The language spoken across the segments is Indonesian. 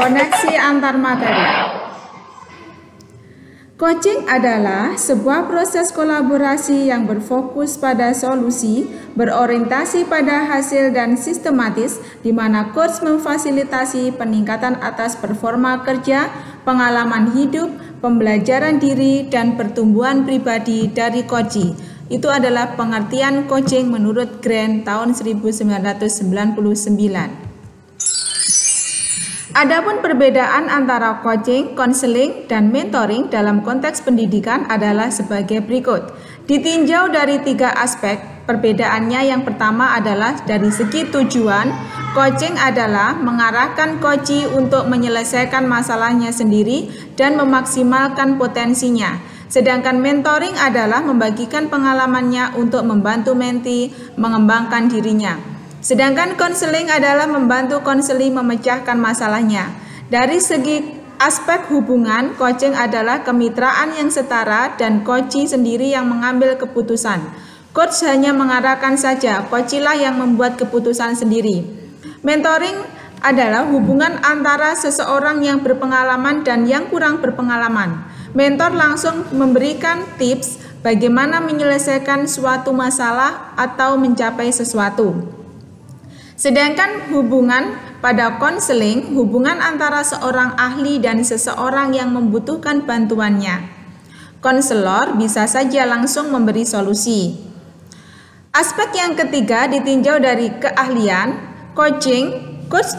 Koneksi antar materi. Coaching adalah sebuah proses kolaborasi yang berfokus pada solusi, berorientasi pada hasil dan sistematis, di mana coach memfasilitasi peningkatan atas performa kerja, pengalaman hidup, pembelajaran diri, dan pertumbuhan pribadi dari coachee. Itu adalah pengertian coaching menurut Grant tahun 1999. Adapun perbedaan antara coaching, konseling, dan mentoring dalam konteks pendidikan adalah sebagai berikut. Ditinjau dari 3 aspek, perbedaannya yang pertama adalah dari segi tujuan. Coaching adalah mengarahkan coachee untuk menyelesaikan masalahnya sendiri dan memaksimalkan potensinya. Sedangkan mentoring adalah membagikan pengalamannya untuk membantu mentee mengembangkan dirinya. Sedangkan konseling adalah membantu konseli memecahkan masalahnya. Dari segi aspek hubungan, coaching adalah kemitraan yang setara dan coachee sendiri yang mengambil keputusan. Coach hanya mengarahkan saja, coachee lah yang membuat keputusan sendiri. Mentoring adalah hubungan antara seseorang yang berpengalaman dan yang kurang berpengalaman. Mentor langsung memberikan tips bagaimana menyelesaikan suatu masalah atau mencapai sesuatu. Sedangkan hubungan pada konseling, hubungan antara seorang ahli dan seseorang yang membutuhkan bantuannya. Konselor bisa saja langsung memberi solusi. Aspek yang ketiga ditinjau dari keahlian. Coach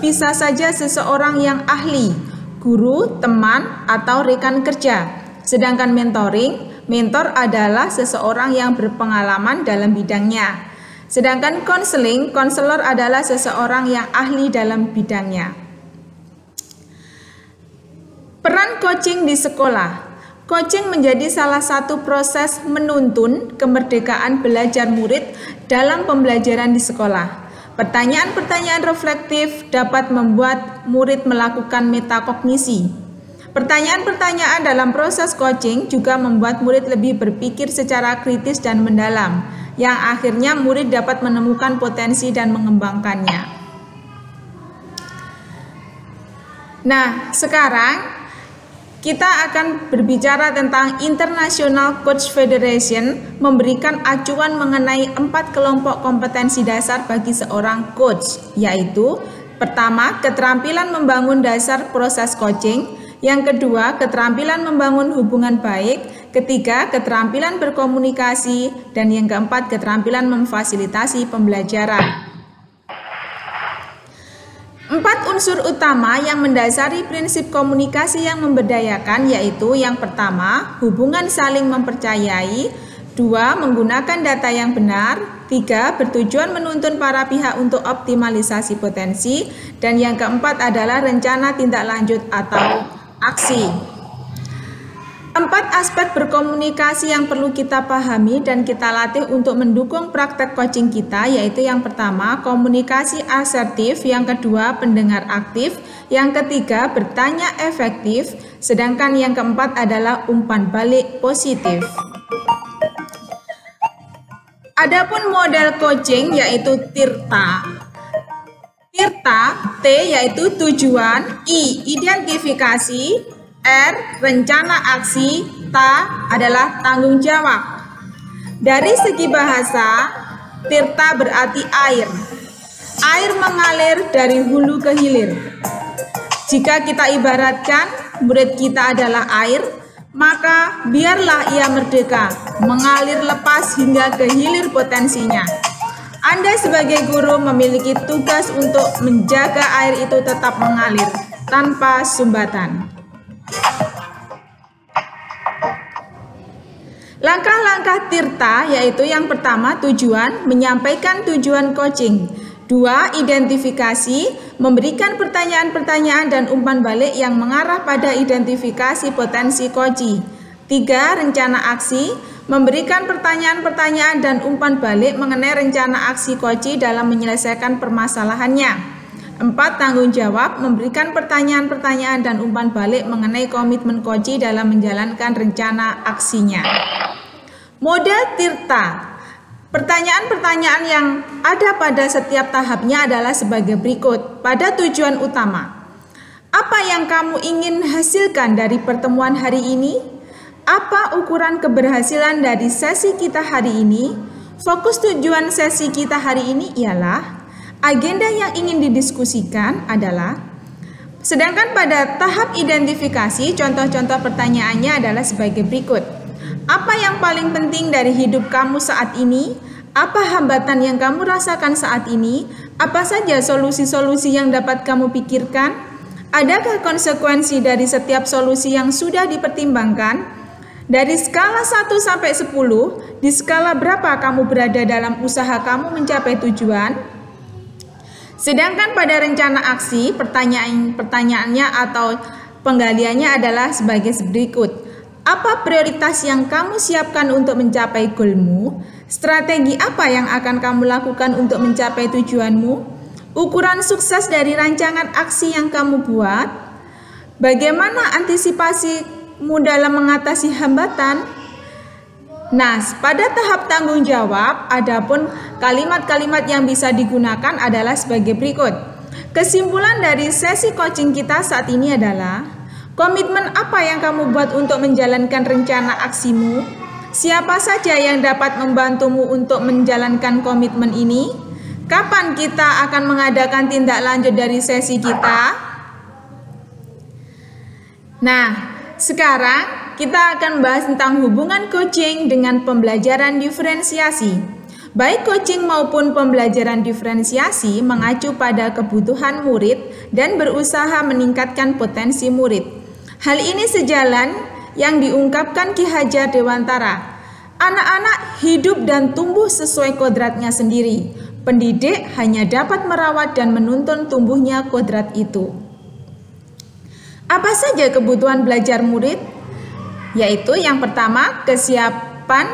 bisa saja seseorang yang ahli, guru, teman, atau rekan kerja. Sedangkan mentor adalah seseorang yang berpengalaman dalam bidangnya. Sedangkan konselor adalah seseorang yang ahli dalam bidangnya. Peran coaching di sekolah. Coaching menjadi salah satu proses menuntun kemerdekaan belajar murid dalam pembelajaran di sekolah. Pertanyaan-pertanyaan reflektif dapat membuat murid melakukan metakognisi. Pertanyaan-pertanyaan dalam proses coaching juga membuat murid lebih berpikir secara kritis dan mendalam, yang akhirnya murid dapat menemukan potensi dan mengembangkannya. Nah, sekarang kita akan berbicara tentang International Coach Federation memberikan acuan mengenai 4 kelompok kompetensi dasar bagi seorang coach, yaitu pertama, keterampilan membangun dasar proses coaching, yang kedua, keterampilan membangun hubungan baik, ketiga, keterampilan berkomunikasi, dan yang keempat, keterampilan memfasilitasi pembelajaran. 4 unsur utama yang mendasari prinsip komunikasi yang memberdayakan yaitu yang pertama, hubungan saling mempercayai, 2, menggunakan data yang benar, 3, bertujuan menuntun para pihak untuk optimalisasi potensi, dan yang keempat adalah rencana tindak lanjut atau aksi. 4 aspek berkomunikasi yang perlu kita pahami dan kita latih untuk mendukung praktek coaching kita, yaitu yang pertama, komunikasi asertif, yang kedua, pendengar aktif, yang ketiga, bertanya efektif, sedangkan yang keempat adalah umpan balik positif. Adapun model coaching yaitu TIRTA. T yaitu tujuan, I identifikasi, R rencana aksi, T adalah tanggung jawab. Dari segi bahasa, TIRTA berarti air. Air mengalir dari hulu ke hilir. Jika kita ibaratkan murid kita adalah air, maka biarlah ia merdeka, mengalir lepas hingga ke hilir potensinya. Anda sebagai guru memiliki tugas untuk menjaga air itu tetap mengalir tanpa sumbatan. Langkah-langkah TIRTA yaitu yang pertama, tujuan, menyampaikan tujuan coaching. 2, identifikasi, memberikan pertanyaan-pertanyaan dan umpan balik yang mengarah pada identifikasi potensi coachee. 3, rencana aksi, memberikan pertanyaan-pertanyaan dan umpan balik mengenai rencana aksi coachee dalam menyelesaikan permasalahannya. 4, tanggung jawab, memberikan pertanyaan-pertanyaan dan umpan balik mengenai komitmen coachee dalam menjalankan rencana aksinya. Model TIRTA. Pertanyaan-pertanyaan yang ada pada setiap tahapnya adalah sebagai berikut. Pada tujuan utama, Apa yang kamu ingin hasilkan dari pertemuan hari ini? Apa ukuran keberhasilan dari sesi kita hari ini? Fokus tujuan sesi kita hari ini ialah agenda yang ingin didiskusikan adalah. Sedangkan pada tahap identifikasi, contoh-contoh pertanyaannya adalah sebagai berikut. Apa yang paling penting dari hidup kamu saat ini? Apa hambatan yang kamu rasakan saat ini? Apa saja solusi-solusi yang dapat kamu pikirkan? Adakah konsekuensi dari setiap solusi yang sudah dipertimbangkan? Dari skala 1 sampai 10, di skala berapa kamu berada dalam usaha kamu mencapai tujuan? Sedangkan pada rencana aksi, pertanyaannya atau penggaliannya adalah sebagai berikut. Apa prioritas yang kamu siapkan untuk mencapai goalmu? Strategi apa yang akan kamu lakukan untuk mencapai tujuanmu? Ukuran sukses dari rancangan aksi yang kamu buat? Bagaimana antisipasimu dalam mengatasi hambatan? Nah, pada tahap tanggung jawab, adapun kalimat-kalimat yang bisa digunakan adalah sebagai berikut. Kesimpulan dari sesi coaching kita saat ini adalah, komitmen apa yang kamu buat untuk menjalankan rencana aksimu? Siapa saja yang dapat membantumu untuk menjalankan komitmen ini? Kapan kita akan mengadakan tindak lanjut dari sesi kita? Nah, sekarang kita akan bahas tentang hubungan coaching dengan pembelajaran diferensiasi. Baik coaching maupun pembelajaran diferensiasi mengacu pada kebutuhan murid dan berusaha meningkatkan potensi murid. Hal ini sejalan yang diungkapkan Ki Hajar Dewantara. Anak-anak hidup dan tumbuh sesuai kodratnya sendiri. Pendidik hanya dapat merawat dan menuntun tumbuhnya kodrat itu. Apa saja kebutuhan belajar murid? Yaitu yang pertama, kesiapan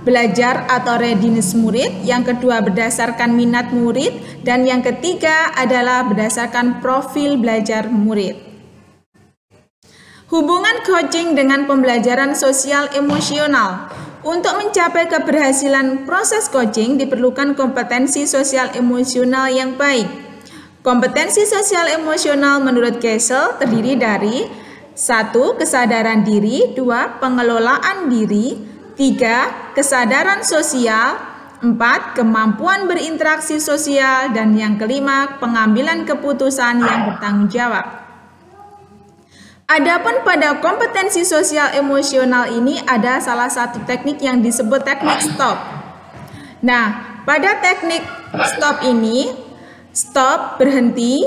belajar atau readiness murid, yang kedua berdasarkan minat murid, dan yang ketiga adalah berdasarkan profil belajar murid. Hubungan coaching dengan pembelajaran sosial emosional. Untuk mencapai keberhasilan proses coaching diperlukan kompetensi sosial emosional yang baik. Kompetensi sosial emosional menurut Kessel terdiri dari 1. Kesadaran diri, 2. Pengelolaan diri, 3. Kesadaran sosial, 4. Kemampuan berinteraksi sosial, dan yang kelima, pengambilan keputusan yang bertanggung jawab. Adapun pada kompetensi sosial emosional ini ada salah satu teknik yang disebut teknik stop. Nah, pada teknik stop ini, stop berhenti,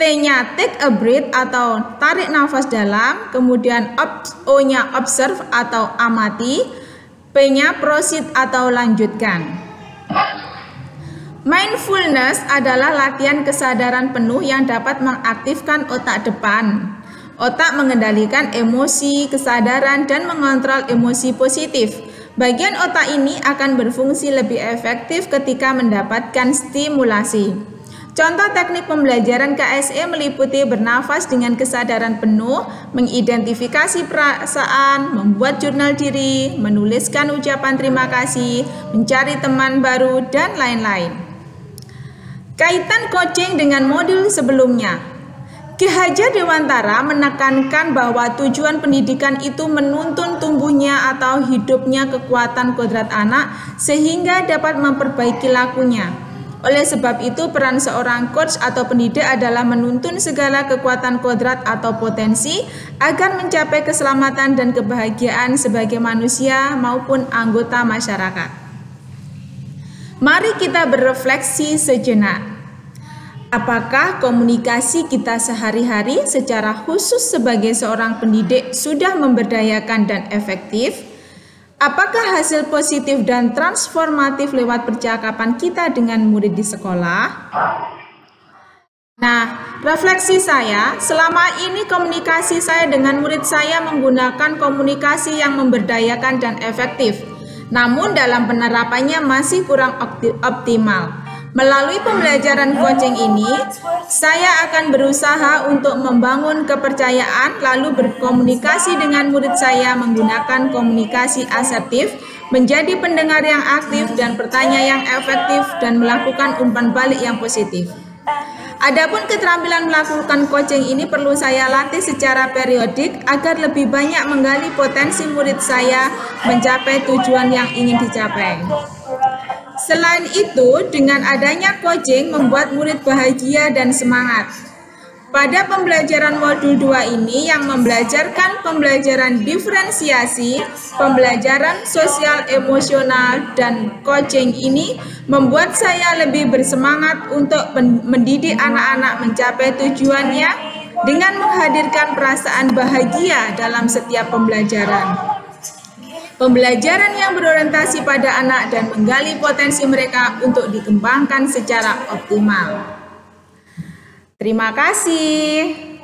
T-nya take a breath atau tarik nafas dalam, kemudian O-nya observe atau amati, P-nya proceed atau lanjutkan. Mindfulness adalah latihan kesadaran penuh yang dapat mengaktifkan otak depan. Otak mengendalikan emosi, kesadaran, dan mengontrol emosi positif. Bagian otak ini akan berfungsi lebih efektif ketika mendapatkan stimulasi. Contoh teknik pembelajaran KSE meliputi bernafas dengan kesadaran penuh, mengidentifikasi perasaan, membuat jurnal diri, menuliskan ucapan terima kasih, mencari teman baru, dan lain-lain. Kaitan coaching dengan modul sebelumnya. Ki Hajar Dewantara menekankan bahwa tujuan pendidikan itu menuntun tumbuhnya atau hidupnya kekuatan kodrat anak sehingga dapat memperbaiki lakunya. Oleh sebab itu, peran seorang coach atau pendidik adalah menuntun segala kekuatan kodrat atau potensi agar mencapai keselamatan dan kebahagiaan sebagai manusia maupun anggota masyarakat. Mari kita berefleksi sejenak. Apakah komunikasi kita sehari-hari secara khusus sebagai seorang pendidik sudah memberdayakan dan efektif? Apakah hasil positif dan transformatif lewat percakapan kita dengan murid di sekolah? Nah, refleksi saya, selama ini komunikasi saya dengan murid saya menggunakan komunikasi yang memberdayakan dan efektif. Namun dalam penerapannya masih kurang optimal. Melalui pembelajaran coaching ini, saya akan berusaha untuk membangun kepercayaan lalu berkomunikasi dengan murid saya menggunakan komunikasi asertif, menjadi pendengar yang aktif dan bertanya yang efektif dan melakukan umpan balik yang positif. Adapun keterampilan melakukan coaching ini perlu saya latih secara periodik agar lebih banyak menggali potensi murid saya mencapai tujuan yang ingin dicapai. Selain itu, dengan adanya coaching membuat murid bahagia dan semangat. Pada pembelajaran modul 2 ini yang membelajarkan pembelajaran diferensiasi, pembelajaran sosial emosional, dan coaching ini membuat saya lebih bersemangat untuk mendidik anak-anak mencapai tujuannya dengan menghadirkan perasaan bahagia dalam setiap pembelajaran. Pembelajaran yang berorientasi pada anak dan menggali potensi mereka untuk dikembangkan secara optimal. Terima kasih.